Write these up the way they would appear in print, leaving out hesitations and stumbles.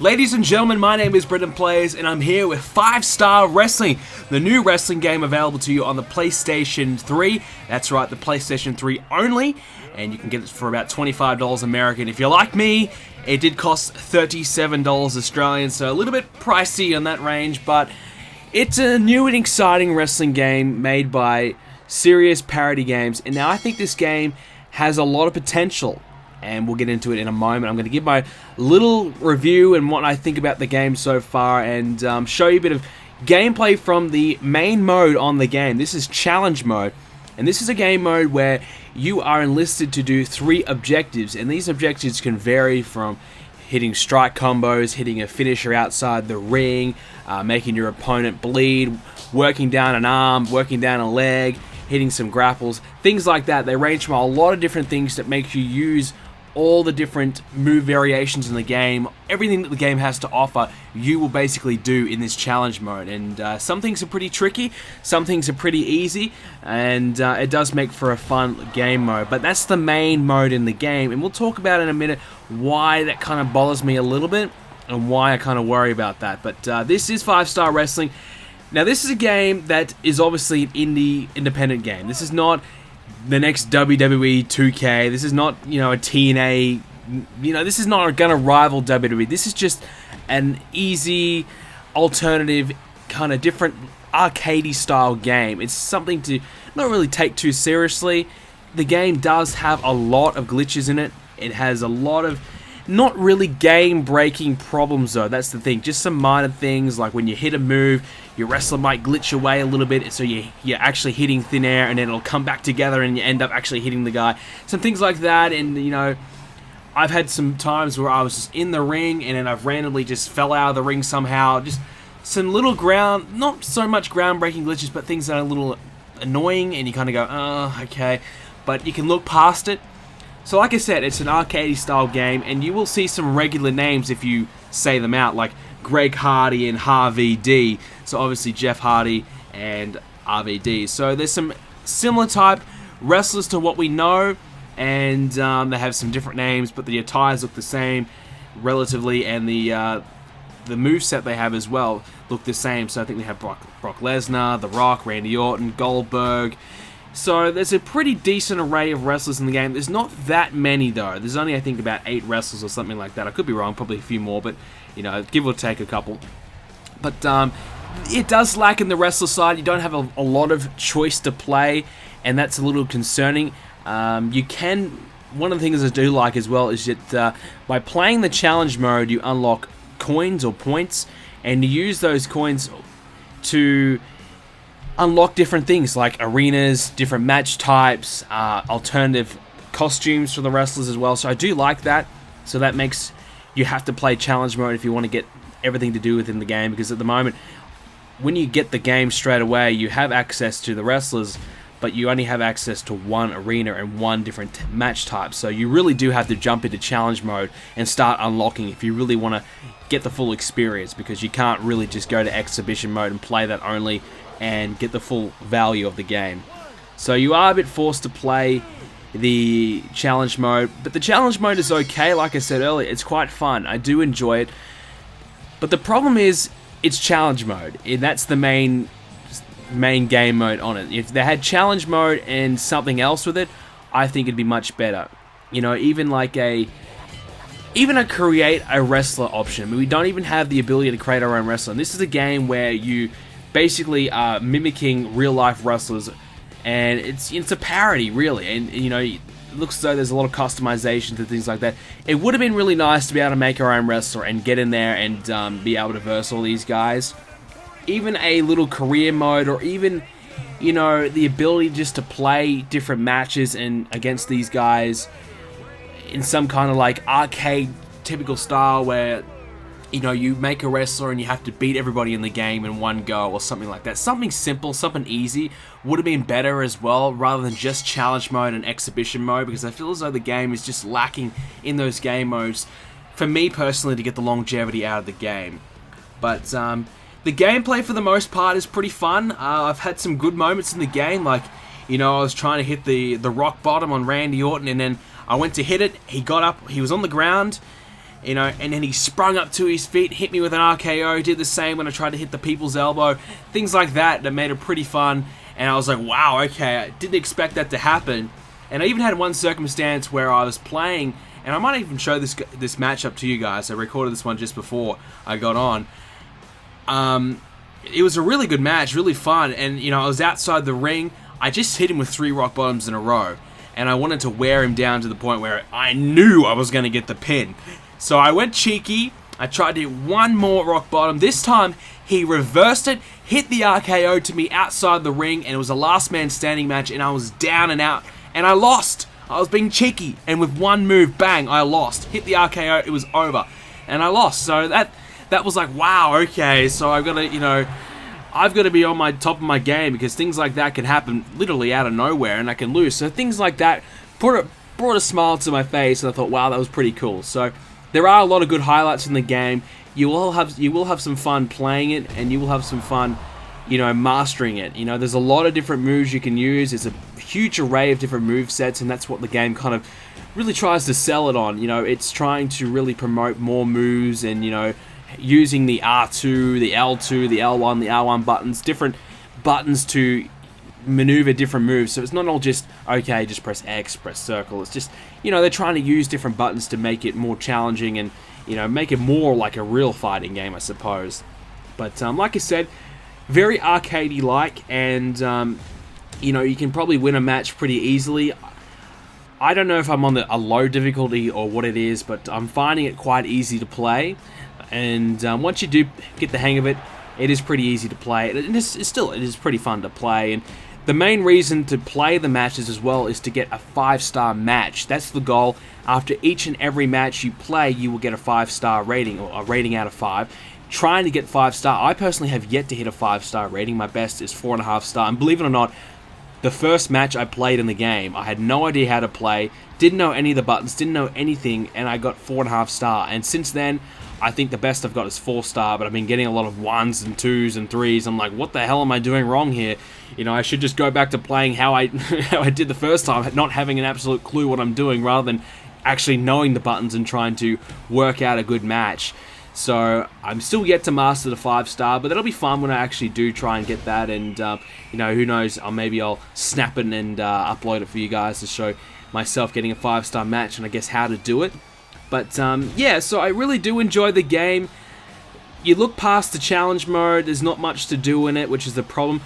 Ladies and gentlemen, my name is BrendenPlayz, and I'm here with 5-Star Wrestling, the new wrestling game available to you on the PlayStation 3. That's right, the PlayStation 3 only, and you can get it for about $25 American. If you're like me, it did cost $37 Australian, so a little bit pricey on that range, but it's a new and exciting wrestling game made by Serious Parody games, and now I think this game has a lot of potential. And we'll get into it in a moment. I'm going to give my little review and what I think about the game so far, and show you a bit of gameplay from the main mode on the game. This is challenge mode, and this is a game mode where you are enlisted to do 3 objectives, and these objectives can vary from hitting strike combos, hitting a finisher outside the ring, making your opponent bleed, working down an arm, working down a leg, hitting some grapples, things like that. They range from a lot of different things that make you use all the different move variations in the game. Everything that the game has to offer, you will basically do in this challenge mode. And some things are pretty tricky, some things are pretty easy, and it does make for a fun game mode. But that's the main mode in the game, and we'll talk about in a minute why that kind of bothers me a little bit, and why I kind of worry about that. But this is 5-Star Wrestling. Now, this is a game that is obviously an independent game. This is not the next WWE 2K. This is not, a TNA. This is not going to rival WWE. This is just an easy, alternative, kind of different arcadey style game. It's something to not really take too seriously. The game does have a lot of glitches in it. It has a lot of not really game-breaking problems, though. That's the thing. Just some minor things, like when you hit a move, your wrestler might glitch away a little bit, so you're actually hitting thin air, and then it'll come back together, and you end up actually hitting the guy. Some things like that, and, I've had some times where I was just in the ring, and then I've randomly just fell out of the ring somehow. Just some little not so much ground-breaking glitches, but things that are a little annoying, and you kind of go, oh, okay. But you can look past it. So like I said, it's an arcade style game, and you will see some regular names if you say them out, like Greg Hardy and Harvey D. So obviously Jeff Hardy and RVD. So there's some similar type wrestlers to what we know, and they have some different names, but the attires look the same relatively, and the moveset they have as well look the same. So I think they have Brock Lesnar, The Rock, Randy Orton, Goldberg. So there's a pretty decent array of wrestlers in the game. There's not that many, though. There's only, I think, about 8 wrestlers or something like that. I could be wrong, probably a few more, but, give or take a couple. But it does lack in the wrestler side. You don't have a lot of choice to play, and that's a little concerning. One of the things I do like as well is that by playing the challenge mode, you unlock coins or points, and you use those coins to unlock different things like arenas, different match types, alternative costumes for the wrestlers as well. So I do like that. So that makes you have to play challenge mode if you want to get everything to do within the game, because at the moment, when you get the game straight away, you have access to the wrestlers, but you only have access to one arena and one different match type. So you really do have to jump into challenge mode and start unlocking if you really want to get the full experience, because you can't really just go to exhibition mode and play that only and get the full value of the game. So you are a bit forced to play the challenge mode, but the challenge mode is okay. Like I said earlier, it's quite fun. I do enjoy it, but the problem is it's challenge mode, and that's the main game mode on it. If they had challenge mode and something else with it, I think it'd be much better. Even a create a wrestler option. I mean, we don't even have the ability to create our own wrestler. And this is a game where you basically are mimicking real life wrestlers, and it's a parody, really. And it looks as though there's a lot of customizations and things like that. It would have been really nice to be able to make our own wrestler and get in there and be able to verse all these guys. Even a little career mode, or even the ability just to play different matches and against these guys in some kind of like arcade typical style where you make a wrestler and you have to beat everybody in the game in one go or something like that. Something simple, something easy would have been better as well, rather than just challenge mode and exhibition mode, because I feel as though the game is just lacking in those game modes for me personally to get the longevity out of the game. But the gameplay for the most part is pretty fun. I've had some good moments in the game, like I was trying to hit the rock bottom on Randy Orton, and then I went to hit it, he got up, he was on the ground, you know, and then he sprung up to his feet, hit me with an RKO, did the same when I tried to hit the people's elbow, things like that made it pretty fun, and I was like, wow, okay, I didn't expect that to happen. And I even had one circumstance where I was playing, and I might even show this matchup to you guys. I recorded this one just before I got on. It was a really good match, really fun, and you know, I was outside the ring. I just hit him with 3 rock bottoms in a row, and I wanted to wear him down to the point where I knew I was going to get the pin. So I went cheeky. I tried to hit 1 more rock bottom. This time, he reversed it, hit the RKO to me outside the ring, and it was a last man standing match, and I was down and out. And I lost. I was being cheeky, and with 1 move, bang, I lost. Hit the RKO, it was over, and I lost. So that was like, wow, okay. So I've got to, you know, I've got to be on my top of my game, because things like that can happen literally out of nowhere, and I can lose. So things like that brought a smile to my face, and I thought, wow, that was pretty cool. So there are a lot of good highlights in the game. You will have some fun playing it, and you will have some fun, you know, mastering it. You know, there's a lot of different moves you can use. It's a huge array of different move sets, and that's what the game kind of really tries to sell it on. You know, it's trying to really promote more moves, and you know, using the R2, the L2, the L1, the R1 buttons, different buttons to maneuver different moves. So it's not all just, okay, just press X, press circle. It's just, you know, they're trying to use different buttons to make it more challenging, and you know, make it more like a real fighting game, I suppose. But like I said, very arcadey-like, and you know, you can probably win a match pretty easily. I don't know if I'm on a low difficulty or what it is, but I'm finding it quite easy to play. And once you do get the hang of it, it is pretty easy to play. It is pretty fun to play. And the main reason to play the matches as well is to get a 5-star match. That's the goal. After each and every match you play, you will get a 5-star rating, or a rating out of 5. Trying to get 5-star. I personally have yet to hit a 5-star rating. My best is 4.5 star. And believe it or not, the first match I played in the game, I had no idea how to play, didn't know any of the buttons, didn't know anything, and I got 4.5 star. And since then, I think the best I've got is 4 star, but I've been getting a lot of 1s and 2s and 3s. I'm like, what the hell am I doing wrong here? You know, I should just go back to playing how I did the first time, not having an absolute clue what I'm doing, rather than actually knowing the buttons and trying to work out a good match. So I'm still yet to master the 5-star, but that'll be fun when I actually do try and get that. And you know, who knows? Maybe I'll snap it and upload it for you guys to show myself getting a 5-star match, and I guess how to do it. But yeah, so I really do enjoy the game. You look past the challenge mode, there's not much to do in it, which is the problem.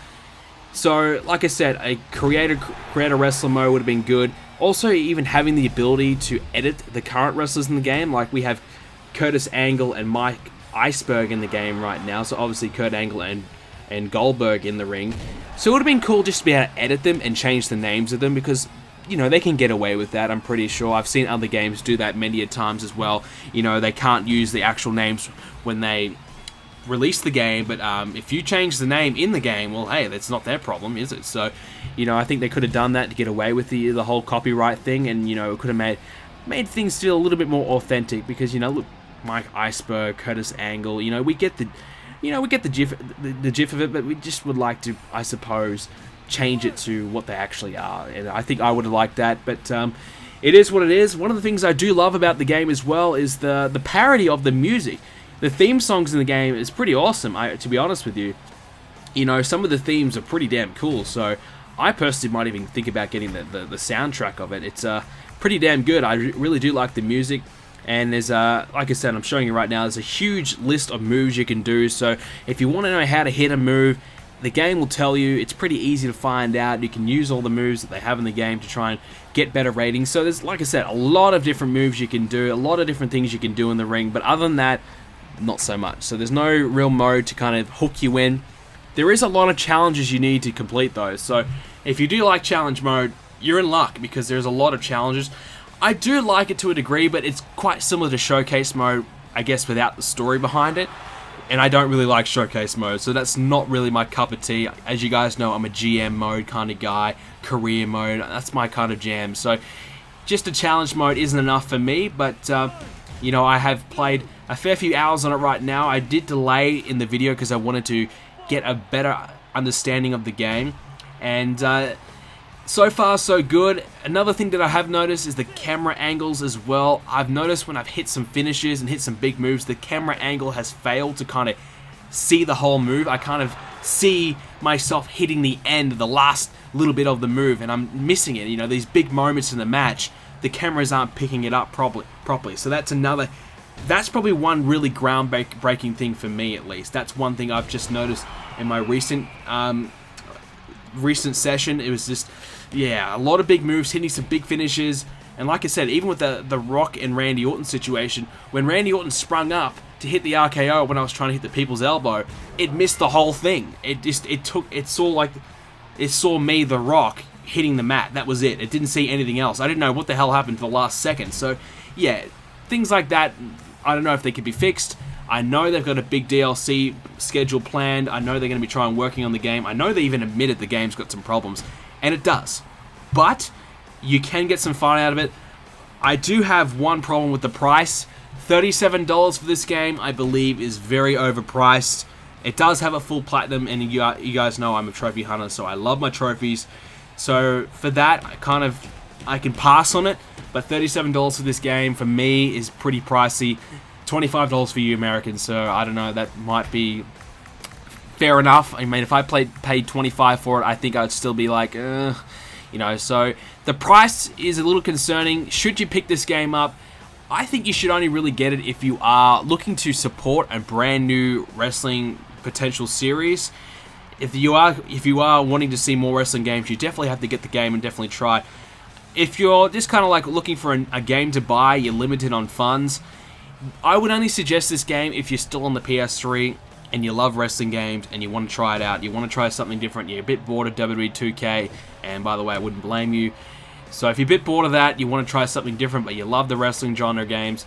So, like I said, a create a wrestler mode would have been good. Also, even having the ability to edit the current wrestlers in the game, like we have Curtis Angle and Mike Iceberg in the game right now, so obviously Kurt Angle and Goldberg in the ring. So it would have been cool just to be able to edit them and change the names of them, because, you know, they can get away with that, I'm pretty sure. I've seen other games do that many a times as well. You know, they can't use the actual names when they release the game, but if you change the name in the game, well, hey, that's not their problem, is it? So, you know, I think they could have done that to get away with the whole copyright thing, and, you know, it could have made things feel a little bit more authentic, because, you know, look, Mike Iceberg, Curtis Angle, you know, we get the gif of it, but we just would like to, I suppose, change it to what they actually are, and I think I would have liked that. But it is what it is. One of the things I do love about the game as well is the parody of the music. The theme songs in the game is pretty awesome, to be honest with you. You know, some of the themes are pretty damn cool, so I personally might even think about getting the soundtrack of it. It's pretty damn good. I really do like the music. And there's like I said, I'm showing you right now, there's a huge list of moves you can do. So if you want to know how to hit a move, the game will tell you. It's pretty easy to find out. You can use all the moves that they have in the game to try and get better ratings. So there's, like I said, a lot of different moves you can do, a lot of different things you can do in the ring, but other than that, not so much. So there's no real mode to kind of hook you in. There is a lot of challenges you need to complete those. So if you do like challenge mode, you're in luck, because there's a lot of challenges. I do like it to a degree, but it's quite similar to showcase mode, I guess, without the story behind it. And I don't really like showcase mode, so that's not really my cup of tea. As you guys know, I'm a GM mode kind of guy, career mode, that's my kind of jam. So just a challenge mode isn't enough for me, but you know, I have played a fair few hours on it right now. I did delay in the video because I wanted to get a better understanding of the game. And So far, so good. Another thing that I have noticed is the camera angles as well. I've noticed when I've hit some finishes and hit some big moves, the camera angle has failed to kind of see the whole move. I kind of see myself hitting the end, the last little bit of the move, and I'm missing it. You know, these big moments in the match, the cameras aren't picking it up properly. So that's probably one really groundbreaking thing for me, at least. That's one thing I've just noticed in my recent session. It was just, yeah, a lot of big moves, hitting some big finishes. And like I said, even with the Rock and Randy Orton situation, when Randy Orton sprung up to hit the RKO when I was trying to hit the people's elbow, it missed the whole thing. It saw me, the Rock, hitting the mat. That was it. It didn't see anything else. I didn't know what the hell happened for the last second. So yeah, things like that, I don't know if they could be fixed. I know they've got a big DLC schedule planned. I know they're going to be working on the game. I know they even admitted the game's got some problems, and it does. But you can get some fun out of it. I do have one problem with the price. $37 for this game, I believe, is very overpriced. It does have a full platinum, and you guys know I'm a trophy hunter, so I love my trophies. So for that, I can pass on it. But $37 for this game, for me, is pretty pricey. $25 for you Americans, so I don't know, that might be fair enough. I mean, if I paid $25 for it, I think I'd still be like, you know, so the price is a little concerning. Should you pick this game up? I think you should only really get it if you are looking to support a brand new wrestling potential series. If you are wanting to see more wrestling games, you definitely have to get the game and definitely try. If you're just kind of like looking for a game to buy, you're limited on funds, I would only suggest this game if you're still on the PS3 and you love wrestling games and you want to try it out, you want to try something different, you're a bit bored of WWE 2K, and by the way, I wouldn't blame you. So if you're a bit bored of that, you want to try something different, but you love the wrestling genre games,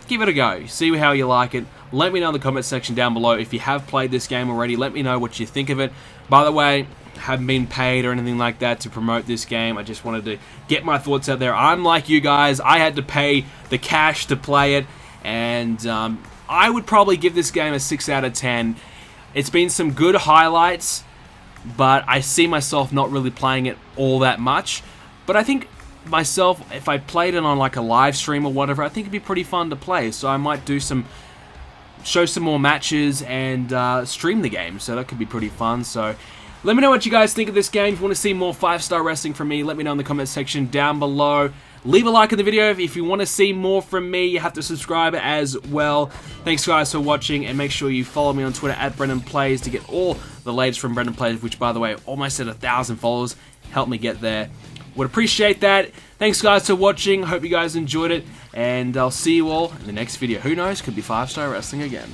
give it a go. See how you like it. Let me know in the comment section down below. If you have played this game already, let me know what you think of it. By the way, I haven't been paid or anything like that to promote this game. I just wanted to get my thoughts out there. I'm like you guys. I had to pay the cash to play it, and I would probably give this game a 6 out of 10. It's been some good highlights, but I see myself not really playing it all that much. But I think myself, if I played it on like a live stream or whatever, I think it'd be pretty fun to play. So I might show some more matches and stream the game. So that could be pretty fun. So let me know what you guys think of this game. If you want to see more 5-star wrestling from me, let me know in the comment section down below. Leave a like in the video. If you want to see more from me, you have to subscribe as well. Thanks guys for watching, and make sure you follow me on Twitter at BrendenPlayz to get all the latest from BrendenPlayz, which by the way, almost at 1,000 followers. Help me get there. Would appreciate that. Thanks guys for watching. Hope you guys enjoyed it, and I'll see you all in the next video. Who knows? Could be 5-star wrestling again.